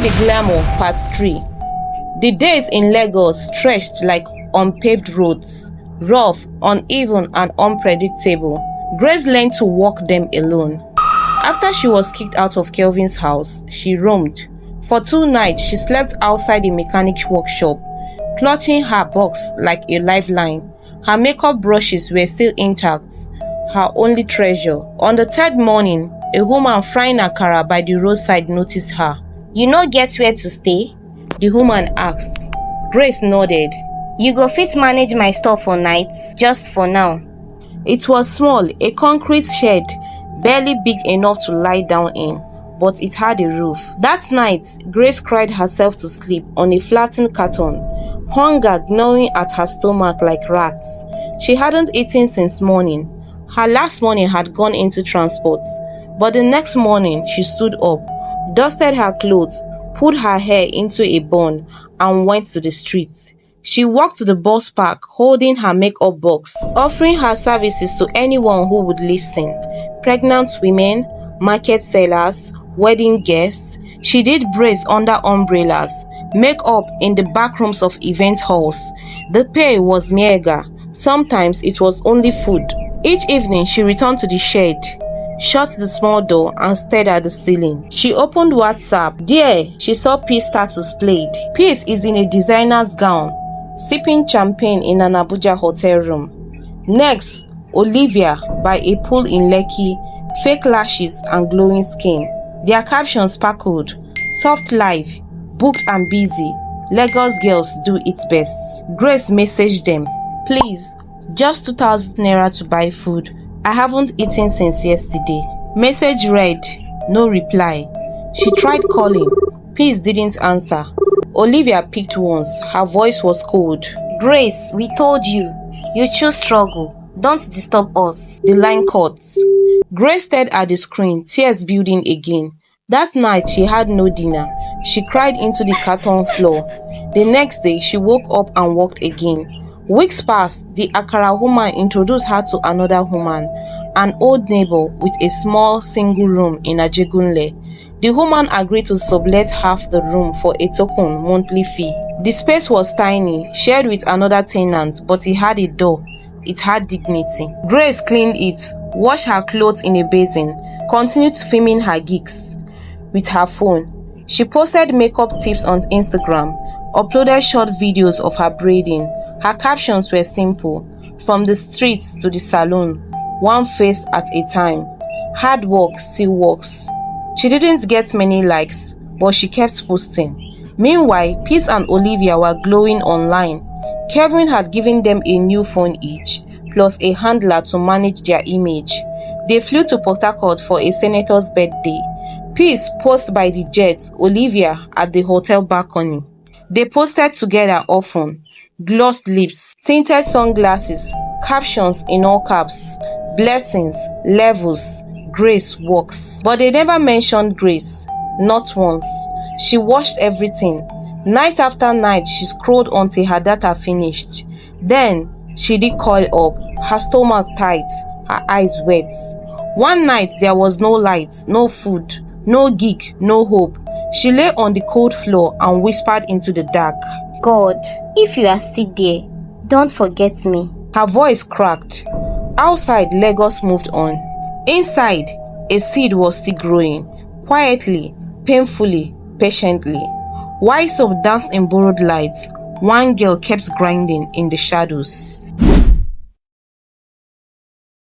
the Glamour Part 3. The days in Lagos stretched like unpaved roads, rough, uneven, and unpredictable. Grace learned to walk them alone. After she was kicked out of Kelvin's house, she roamed. For 2 nights, she slept outside the mechanic's workshop, clutching her box like a lifeline. Her makeup brushes were still intact, her only treasure. On the 3rd morning, a woman frying akara by the roadside noticed her. "You no get where to stay?" The woman asked. Grace nodded. "You go fit manage my store for nights, just for now." It was small, a concrete shed, barely big enough to lie down in, but it had a roof. That night, Grace cried herself to sleep on a flattened carton, hunger gnawing at her stomach like rats. She hadn't eaten since morning. Her last morning had gone into transport, but the next morning she stood up, dusted her clothes, put her hair into a bun, and went to the streets. She walked to the bus park holding her makeup box, offering her services to anyone who would listen. Pregnant women, market sellers, wedding guests. She did braids under umbrellas, makeup in the back rooms of event halls. The pay was meager. Sometimes it was only food. Each evening she returned to the shed, shut the small door, and stared at the ceiling. She opened WhatsApp. There, she saw Peace status played. Peace is in a designer's gown, sipping champagne in an Abuja hotel room. Next, Olivia by a pool in Lekki, fake lashes and glowing skin. Their captions sparkled. Soft life, booked and busy. Lagos girls do its best. Grace messaged them. Please, just 2,000 naira to buy food. I haven't eaten since yesterday. Message read. No reply. She tried calling. Peace didn't answer. Olivia picked once. Her voice was cold. "Grace, we told you. You choose struggle. Don't disturb us." The line cut. Grace stared at the screen, tears building again. That night she had no dinner. She cried into the carton floor. The next day she woke up and walked again. Weeks passed. The Akara woman introduced her to another woman, an old neighbor with a small single room in Ajegunle. The woman agreed to sublet half the room for a token monthly fee. The space was tiny, shared with another tenant, but it had a door. It had dignity. Grace cleaned it, washed her clothes in a basin, continued filming her gigs with her phone. She posted makeup tips on Instagram, uploaded short videos of her braiding. Her captions were simple: from the streets to the salon, one face at a time. Hard work still works. She didn't get many likes, but she kept posting. Meanwhile, Peace and Olivia were glowing online. Kevin had given them a new phone each, plus a handler to manage their image. They flew to Port Harcourt for a senator's birthday. Peace posed by the jet, Olivia at the hotel balcony. They posted together often. Glossed lips, tinted sunglasses, captions in all caps. Blessings, levels, Grace works. But they never mentioned Grace, not once. She watched everything. Night after night, she scrolled until her data finished. Then, she did coil up, her stomach tight, her eyes wet. One night, there was no light, no food, no gig, no hope. She lay on the cold floor and whispered into the dark. "God, if you are still there, don't forget me." Her voice cracked. Outside, Lagos moved on. Inside, a seed was still growing, quietly, painfully, patiently. While some danced in borrowed lights, one girl kept grinding in the shadows.